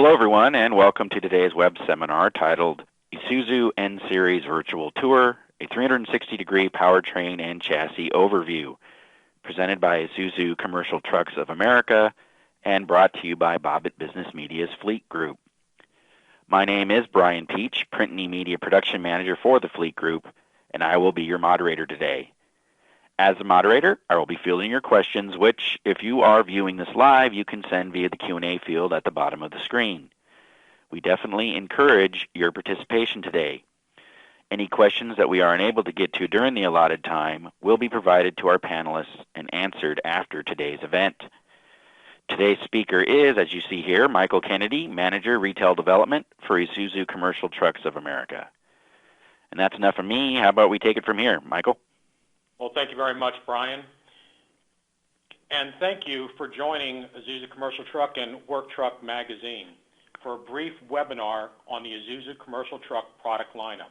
Hello, everyone, and welcome to today's web seminar titled Isuzu N-Series Virtual Tour, a 360-degree powertrain and chassis overview, presented by Isuzu Commercial Trucks of America and brought to you by Bobbitt Business Media's Fleet Group. My name is Brian Peach, Print and Media Production Manager for the Fleet Group, and I will be your moderator today. As the moderator, I will be fielding your questions, which, if you are viewing this live, you can send via the Q&A field at the bottom of the screen. We definitely encourage your participation today. Any questions that we are unable to get to during the allotted time will be provided to our panelists and answered after today's event. Today's speaker is, as you see here, Michael Kennedy, Manager, Retail Development for Isuzu Commercial Trucks of America. And that's enough from me. How about we take it from here, Michael? Well, thank you very much, Brian. And thank you for joining Isuzu Commercial Truck and Work Truck Magazine for a brief webinar on the Isuzu Commercial Truck product lineup.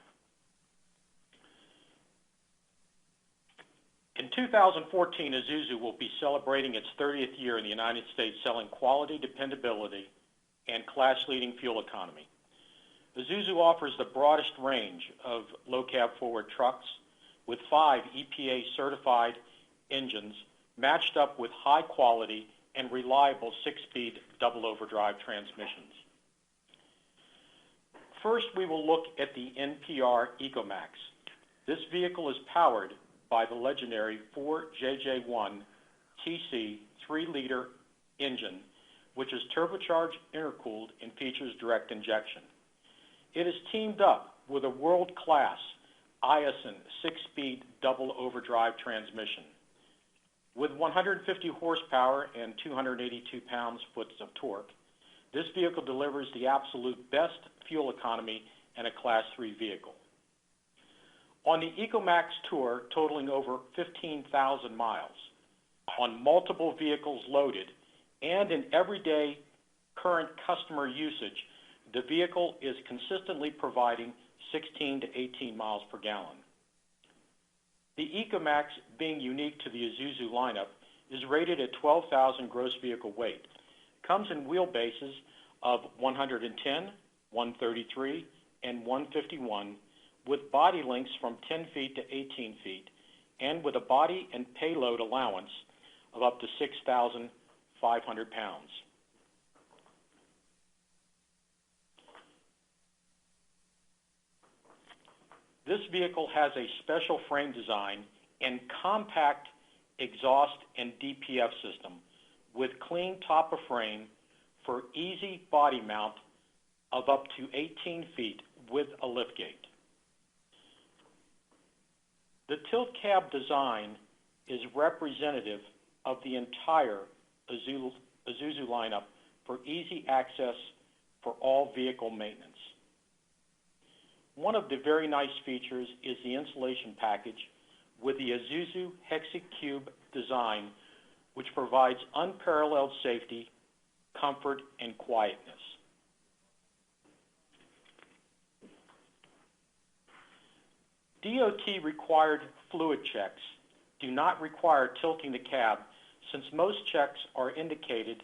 In 2014, Isuzu will be celebrating its 30th year in the United States, selling quality, dependability, and class-leading fuel economy. Isuzu offers the broadest range of low-cab forward trucks with 5 EPA-certified engines matched up with high-quality and reliable 6-speed double overdrive transmissions. First, we will look at the NPR EcoMax. This vehicle is powered by the legendary 4JJ1 TC 3-liter engine, which is turbocharged, intercooled, and features direct injection. It is teamed up with a world-class Aisin 6-speed double overdrive transmission. With 150 horsepower and 282 pounds-foot of torque, this vehicle delivers the absolute best fuel economy in a Class 3 vehicle. On the EcoMax Tour, totaling over 15,000 miles, on multiple vehicles loaded, and in everyday current customer usage, the vehicle is consistently providing 16 to 18 miles per gallon. The EcoMax, being unique to the Isuzu lineup, is rated at 12,000 gross vehicle weight. Comes in wheelbases of 110, 133, and 151, with body lengths from 10 feet to 18 feet, and with a body and payload allowance of up to 6,500 pounds. This vehicle has a special frame design and compact exhaust and DPF system with clean top of frame for easy body mount of up to 18 feet with a liftgate. The tilt cab design is representative of the entire Isuzu lineup for easy access for all vehicle maintenance. One of the very nice features is the insulation package with the Isuzu HexiCube design, which provides unparalleled safety, comfort, and quietness. DOT required fluid checks do not require tilting the cab, since most checks are indicated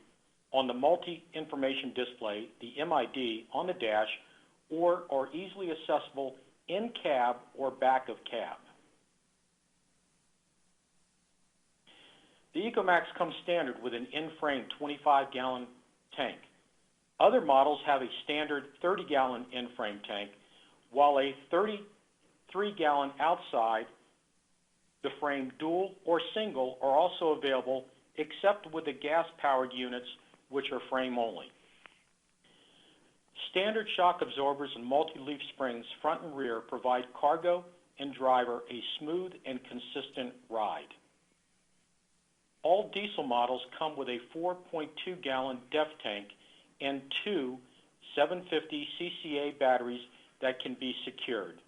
on the multi-information display, the MID, on the dash, or are easily accessible in cab or back of cab. The EcoMax comes standard with an in-frame 25-gallon tank. Other models have a standard 30-gallon in-frame tank, while a 33-gallon outside the frame dual or single are also available, except with the gas-powered units, which are frame only. Standard shock absorbers and multi-leaf springs front and rear provide cargo and driver a smooth and consistent ride. All diesel models come with a 4.2-gallon DEF tank and 2 750 CCA batteries that can be secured.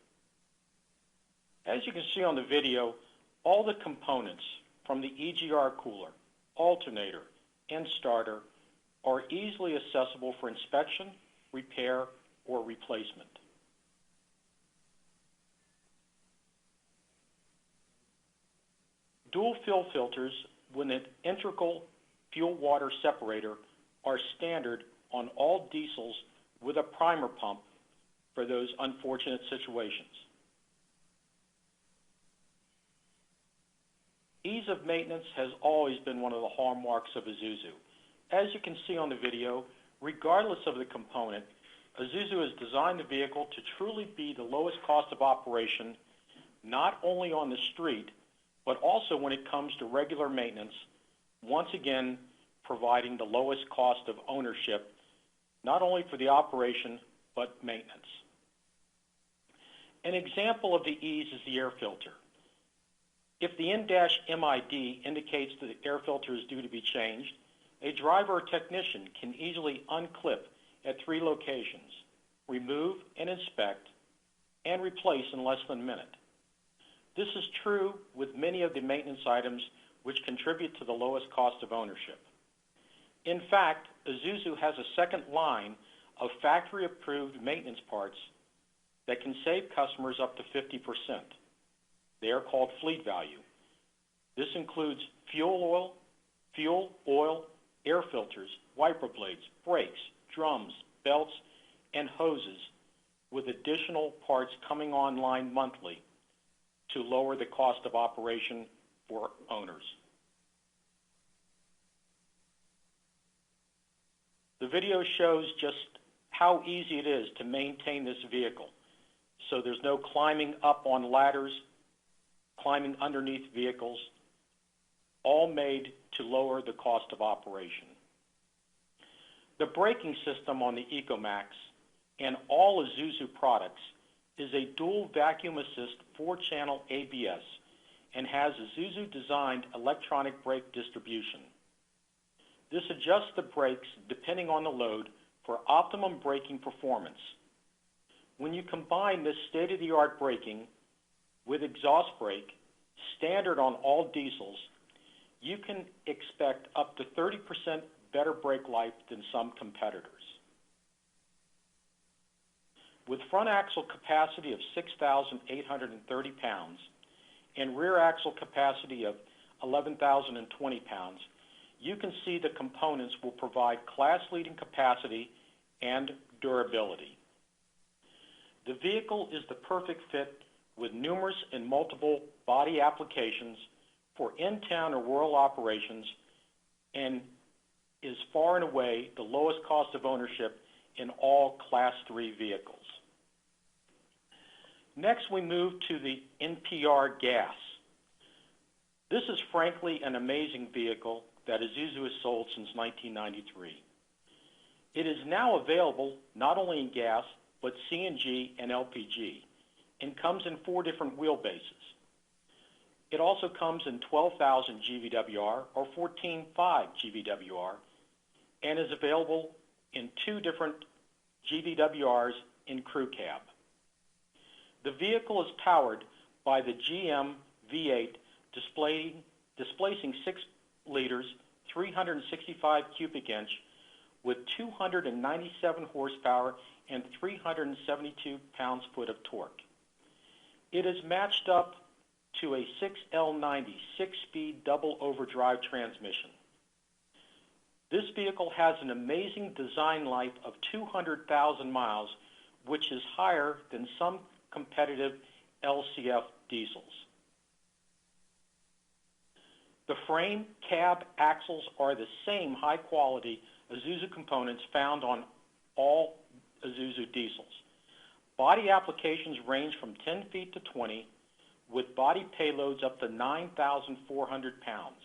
As you can see on the video, all the components from the EGR cooler, alternator, and starter are easily accessible for inspection, repair, or replacement. Dual fill filters with an integral fuel-water separator are standard on all diesels with a primer pump for those unfortunate situations. Ease of maintenance has always been one of the hallmarks of Isuzu. As you can see on the video, regardless of the component, Isuzu has designed the vehicle to truly be the lowest cost of operation, not only on the street, but also when it comes to regular maintenance, once again providing the lowest cost of ownership, not only for the operation, but maintenance. An example of the ease is the air filter. If the in-MID indicates that the air filter is due to be changed, a driver or technician can easily unclip at 3 locations, remove and inspect, and replace in less than a minute. This is true with many of the maintenance items which contribute to the lowest cost of ownership. In fact, Isuzu has a second line of factory-approved maintenance parts that can save customers up to 50%. They are called fleet value. This includes fuel, oil, air filters, wiper blades, brakes, drums, belts, and hoses, with additional parts coming online monthly to lower the cost of operation for owners. The video shows just how easy it is to maintain this vehicle. So there's no climbing up on ladders, climbing underneath vehicles, all made to lower the cost of operation. The braking system on the EcoMax and all Isuzu products is a dual vacuum assist 4-channel ABS and has Isuzu-designed electronic brake distribution. This adjusts the brakes depending on the load for optimum braking performance. When you combine this state-of-the-art braking with exhaust brake, standard on all diesels, you can expect up to 30% better brake life than some competitors. With front axle capacity of 6,830 pounds and rear axle capacity of 11,020 pounds, you can see the components will provide class-leading capacity and durability. The vehicle is the perfect fit with numerous and multiple body applications for in-town or rural operations and is far and away the lowest cost of ownership in all Class 3 vehicles. Next, we move to the NPR Gas. This is frankly an amazing vehicle that Isuzu has sold since 1993. It is now available not only in gas, but CNG and LPG, and comes in 4 different wheelbases. It also comes in 12,000 GVWR or 14.5 GVWR, and is available in 2 different GVWRs in crew cab. The vehicle is powered by the GM V8 displacing 6 liters, 365 cubic inch with 297 horsepower and 372 pounds-foot of torque. It is matched up to a 6L90 6-speed double overdrive transmission. This vehicle has an amazing design life of 200,000 miles, which is higher than some competitive LCF diesels. The frame, cab, axles are the same high-quality Isuzu components found on all Isuzu diesels. Body applications range from 10 feet to 20, with body payloads up to 9,400 pounds.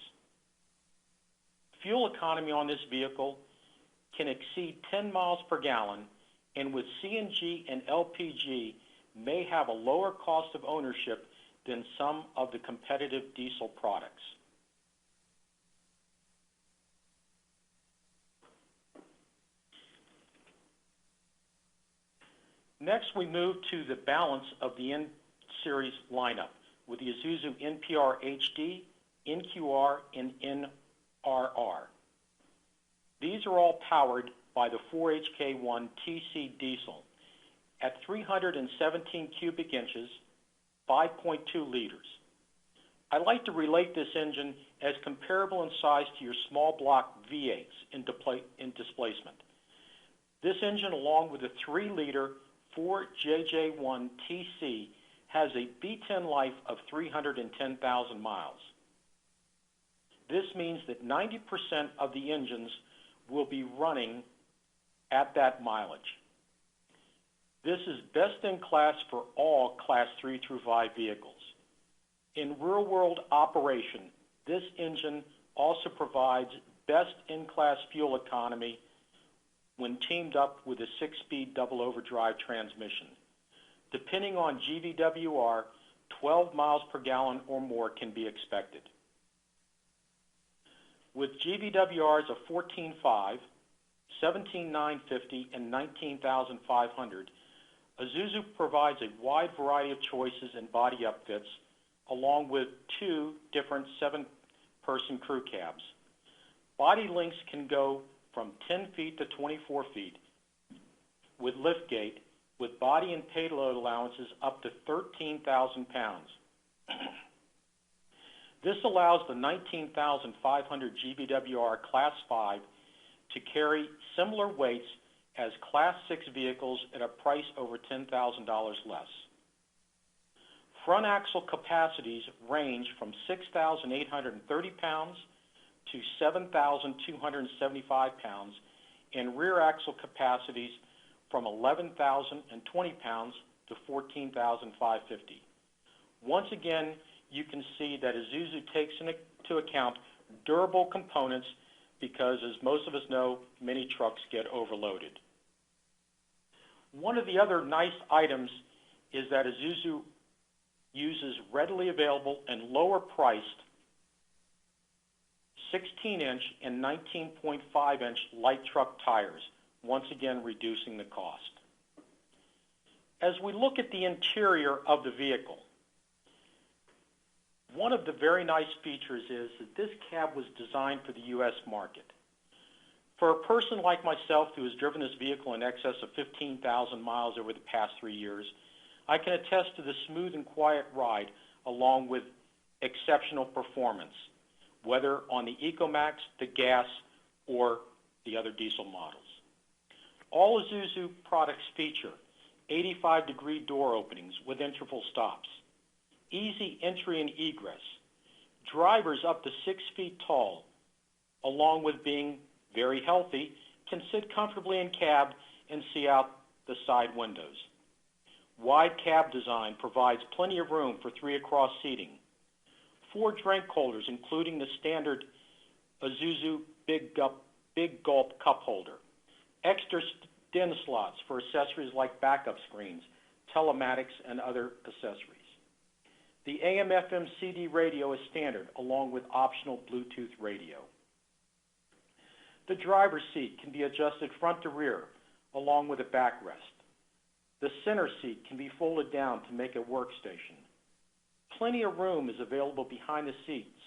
Fuel economy on this vehicle can exceed 10 miles per gallon, and with CNG and LPG may have a lower cost of ownership than some of the competitive diesel products. Next, we move to the balance of the N-Series lineup with the Isuzu NPR HD, NQR, and NRR. These are all powered by the 4HK1 TC diesel at 317 cubic inches, 5.2 liters. I like to relate this engine as comparable in size to your small block V8s in displacement. This engine, along with the 3-liter 4JJ1 TC, has a B10 life of 310,000 miles. This means that 90% of the engines will be running at that mileage. This is best in class for all Class 3 through 5 vehicles. In real-world operation, this engine also provides best-in-class fuel economy when teamed up with a 6-speed double overdrive transmission. Depending on GVWR, 12 miles per gallon or more can be expected. With GVWRs of 14.5, 17,950, and 19,500, Isuzu provides a wide variety of choices and body upfits, along with 2 different 7-person crew cabs. Body lengths can go from 10 feet to 24 feet with liftgate, with body and payload allowances up to 13,000 pounds. This allows the 19,500 GVWR Class 5 to carry similar weights as Class 6 vehicles at a price over $10,000 less. Front axle capacities range from 6,830 pounds to 7,275 pounds, and rear axle capacities from 11,020 pounds to 14,550. Once again, you can see that Isuzu takes into account durable components because, as most of us know, many trucks get overloaded. One of the other nice items is that Isuzu uses readily available and lower-priced 16-inch and 19.5-inch light truck tires, once again reducing the cost. As we look at the interior of the vehicle, one of the very nice features is that this cab was designed for the U.S. market. For a person like myself who has driven this vehicle in excess of 15,000 miles over the past 3 years, I can attest to the smooth and quiet ride along with exceptional performance, whether on the EcoMax, the gas, or the other diesel models. All Isuzu products feature 85-degree door openings with interval stops, easy entry and egress, drivers up to 6 feet tall, along with being very healthy, can sit comfortably in cab and see out the side windows. Wide cab design provides plenty of room for 3 across seating. 4 drink holders, including the standard Isuzu Big Gulp cup holder. Extra DIN slots for accessories like backup screens, telematics, and other accessories. The AM/FM CD radio is standard, along with optional Bluetooth radio. The driver's seat can be adjusted front to rear, along with a backrest. The center seat can be folded down to make a workstation. Plenty of room is available behind the seats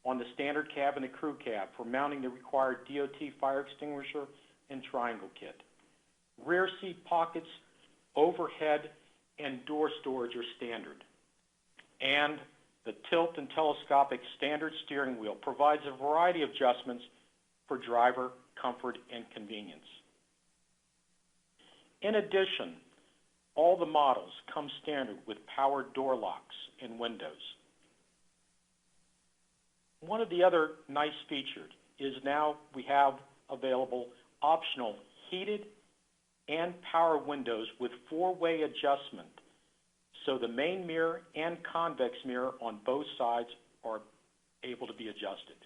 on the standard cab and the crew cab for mounting the required DOT fire extinguisher and triangle kit. Rear seat pockets, overhead, and door storage are standard. And the tilt and telescopic standard steering wheel provides a variety of adjustments for driver comfort and convenience. In addition, all the models come standard with power door locks and windows. One of the other nice features is now we have available optional heated and power windows with 4-way adjustment, so the main mirror and convex mirror on both sides are able to be adjusted.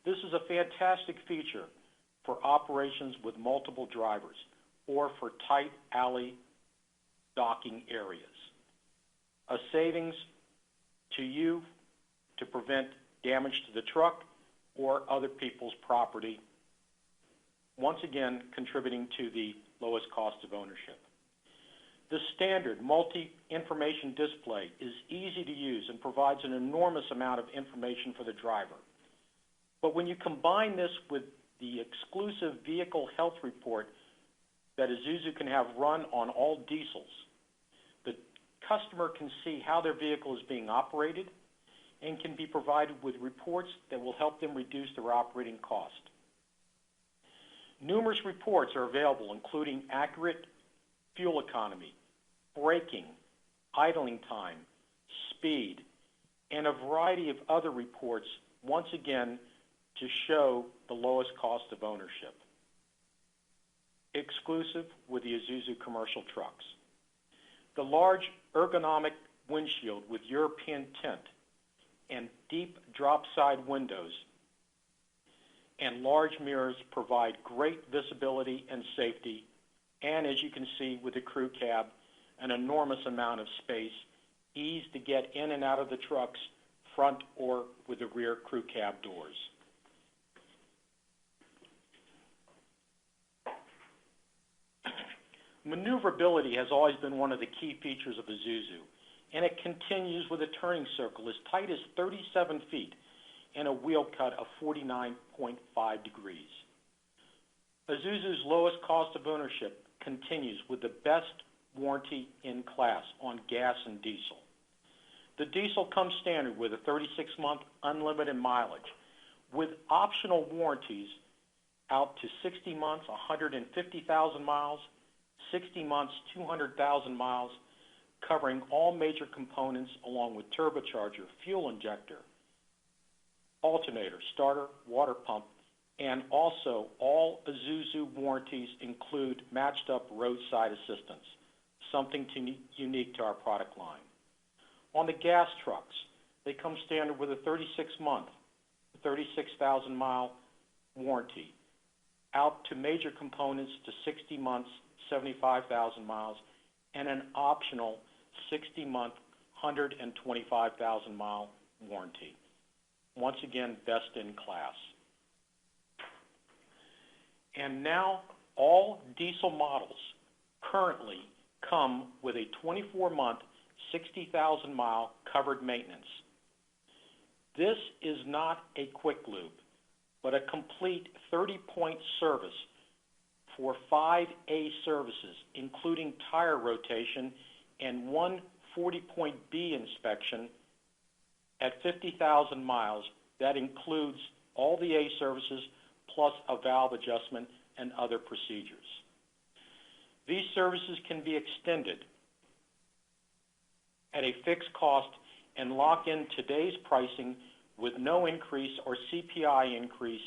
This is a fantastic feature for operations with multiple drivers or for tight alley docking areas. A savings to you to prevent damage to the truck or other people's property, once again contributing to the lowest cost of ownership. The standard multi-information display is easy to use and provides an enormous amount of information for the driver. But when you combine this with the exclusive vehicle health report that Isuzu can have run on all diesels, the customer can see how their vehicle is being operated and can be provided with reports that will help them reduce their operating cost. Numerous reports are available, including accurate fuel economy, braking, idling time, speed, and a variety of other reports, once again, to show the lowest cost of ownership. Exclusive with the Isuzu commercial trucks. The large ergonomic windshield with European tint and deep drop side windows and large mirrors provide great visibility and safety, and as you can see with the crew cab, an enormous amount of space, ease to get in and out of the trucks, front or with the rear crew cab doors. Maneuverability has always been one of the key features of Isuzu, and it continues with a turning circle as tight as 37 feet and a wheel cut of 49.5 degrees. Isuzu's lowest cost of ownership continues with the best warranty in class on gas and diesel. The diesel comes standard with a 36-month unlimited mileage, with optional warranties out to 60 months, 150,000 miles, 60 months, 200,000 miles, covering all major components along with turbocharger, fuel injector, alternator, starter, water pump, and also all Isuzu warranties include matched up roadside assistance, something unique to our product line. On the gas trucks, they come standard with a 36-month, 36,000-mile warranty, out to major components to 60 months, 75,000 miles, and an optional 60-month, 125,000-mile warranty. Once again, best in class. And now all diesel models currently come with a 24-month, 60,000-mile covered maintenance. This is not a quick lube, but a complete 30-point service for 5 A services, including tire rotation and one 40-point B inspection at 50,000 miles. That includes all the A services plus a valve adjustment and other procedures. These services can be extended at a fixed cost and lock in today's pricing with no increase or CPI increase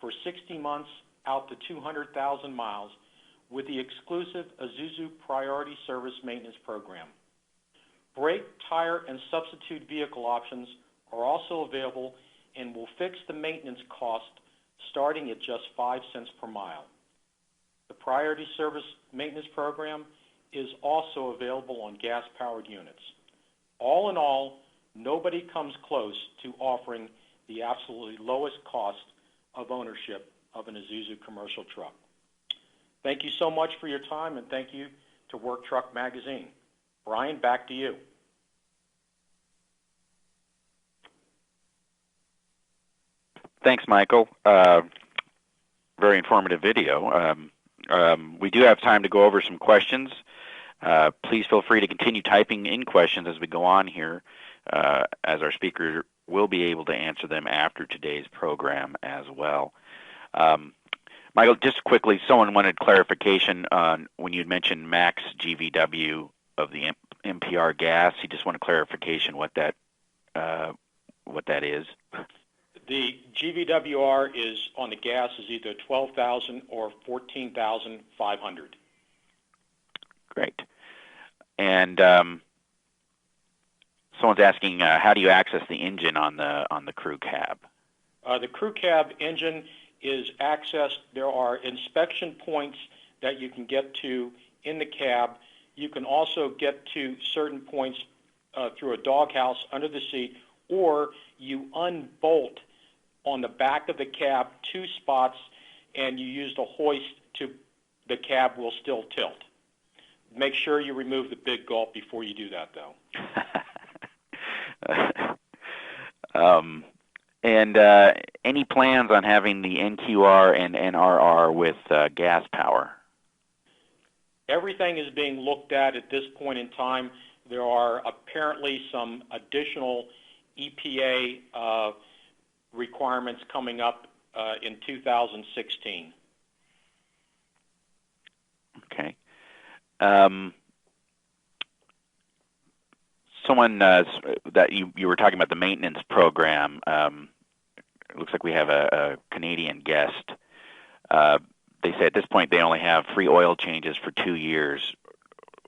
for 60 months out to 200,000 miles with the exclusive Isuzu Priority Service Maintenance Program. Brake, tire, and substitute vehicle options are also available and will fix the maintenance cost starting at just 5 cents per mile. The Priority Service Maintenance Program is also available on gas-powered units. All in all, nobody comes close to offering the absolutely lowest cost of ownership of an Isuzu commercial truck. Thank you so much for your time, and thank you to Work Truck Magazine. Brian, back to you. Thanks, Michael. Very informative video. We do have time to go over some questions. Please feel free to continue typing in questions as we go on here, as our speaker will be able to answer them after today's program as well. Michael, just quickly, someone wanted clarification on when you mentioned max GVW of the MPR gas. He just wanted clarification what that is. The GVWR is on the gas is either 12,000 or 14,500. Great. And someone's asking, how do you access the engine on the crew cab? The crew cab engine is accessed. There are inspection points that you can get to in the cab. You can also get to certain points through a doghouse under the seat, or you unbolt on the back of the cab 2 spots, and you use the hoist to the cab will still tilt. Make sure you remove the big gulp before you do that, though. And any plans on having the NQR and NRR with gas power? Everything is being looked at this point in time. There are apparently some additional EPA requirements coming up in 2016. Um, someone that you were talking about the maintenance program. It looks like we have a Canadian guest. They say at this point they only have free oil changes for 2 years.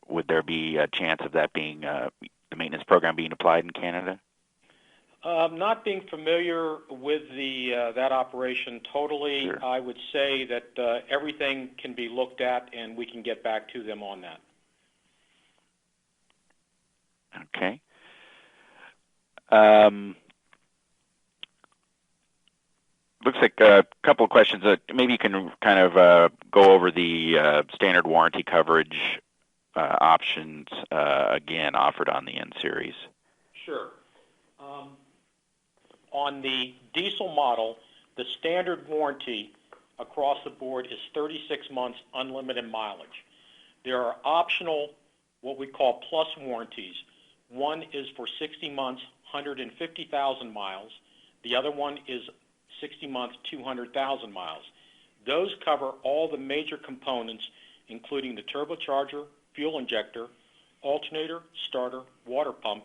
Would there be a chance of that being the maintenance program being applied in Canada? Not being familiar with that operation totally, Sure. I would say that everything can be looked at, and we can get back to them on that. Okay. Looks like a couple of questions. Maybe you can kind of go over the standard warranty coverage options again offered on the N Series. Sure. On the diesel model, the standard warranty across the board is 36 months unlimited mileage. There are optional, what we call plus warranties. One is for 60 months, 150,000 miles. The other one is 60 months, 200,000 miles. Those cover all the major components, including the turbocharger, fuel injector, alternator, starter, water pump,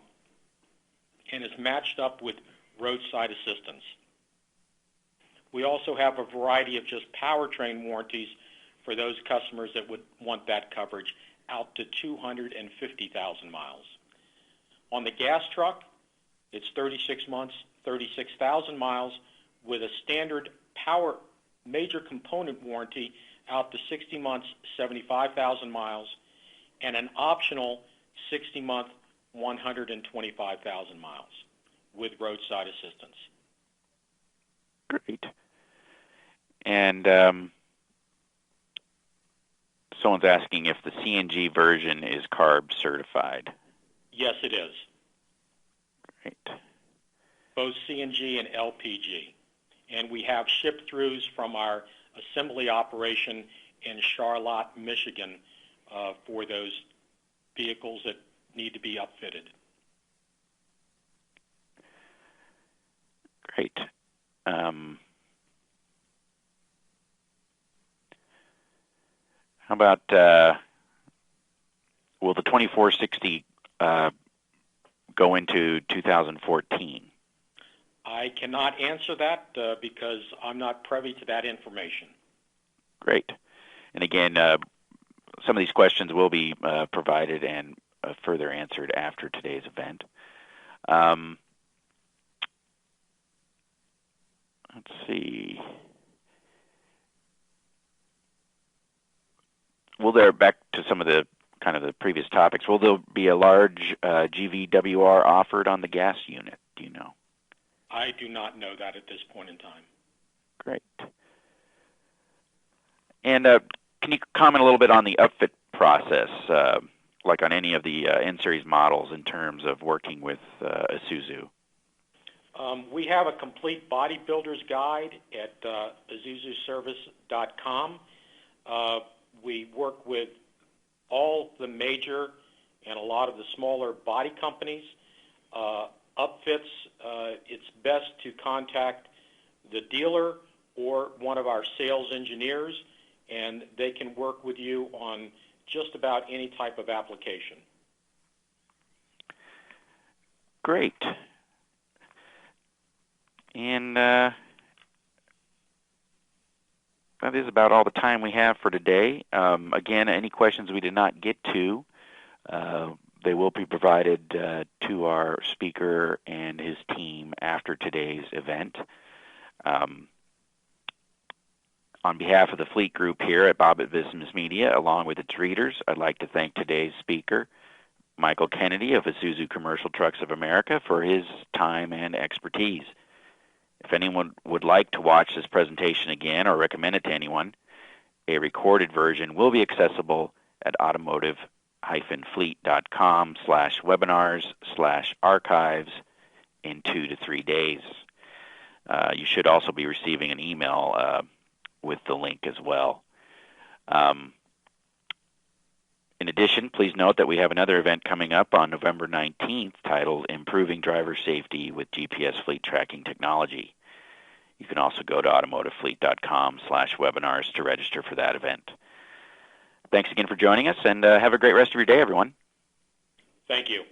and is matched up with roadside assistance. We also have a variety of just powertrain warranties for those customers that would want that coverage out to 250,000 miles. On the gas truck, it's 36 months, 36,000 miles with a standard power major component warranty out to 60 months, 75,000 miles, and an optional 60-month, 125,000 miles with roadside assistance. Great. And someone's asking if the CNG version is CARB certified. Yes, it is. Great. Both CNG and LPG. And we have ship-throughs from our assembly operation in Charlotte, Michigan, for those vehicles that need to be upfitted. Great. How about will the 2460 go into 2014? I cannot answer that because I'm not privy to that information. Great. And again, some of these questions will be provided and further answered after today's event. Let's see. Back to some of the kind of the previous topics, will there be a large GVWR offered on the gas unit? Do you know? I do not know that at this point in time. Great. And can you comment a little bit on the upfit process, like on any of the N-Series models in terms of working with Isuzu? We have a complete bodybuilder's guide at IsuzuService.com. We work with all the major and a lot of the smaller body companies. Upfits, it's best to contact the dealer or one of our sales engineers, and they can work with you on just about any type of application. Great. And that is about all the time we have for today. Again, any questions we did not get to, they will be provided to our speaker and his team after today's event. On behalf of the Fleet Group here at Bobbitt Business Media, along with its readers, I'd like to thank today's speaker, Michael Kennedy of Isuzu Commercial Trucks of America, for his time and expertise. If anyone would like to watch this presentation again or recommend it to anyone, a recorded version will be accessible at automotive-fleet.com/webinars/archives in 2 to 3 days. You should also be receiving an email with the link as well. In addition, please note that we have another event coming up on November 19th titled Improving Driver Safety with GPS Fleet Tracking Technology. You can also go to automotivefleet.com/webinars to register for that event. Thanks again for joining us, and have a great rest of your day, everyone. Thank you.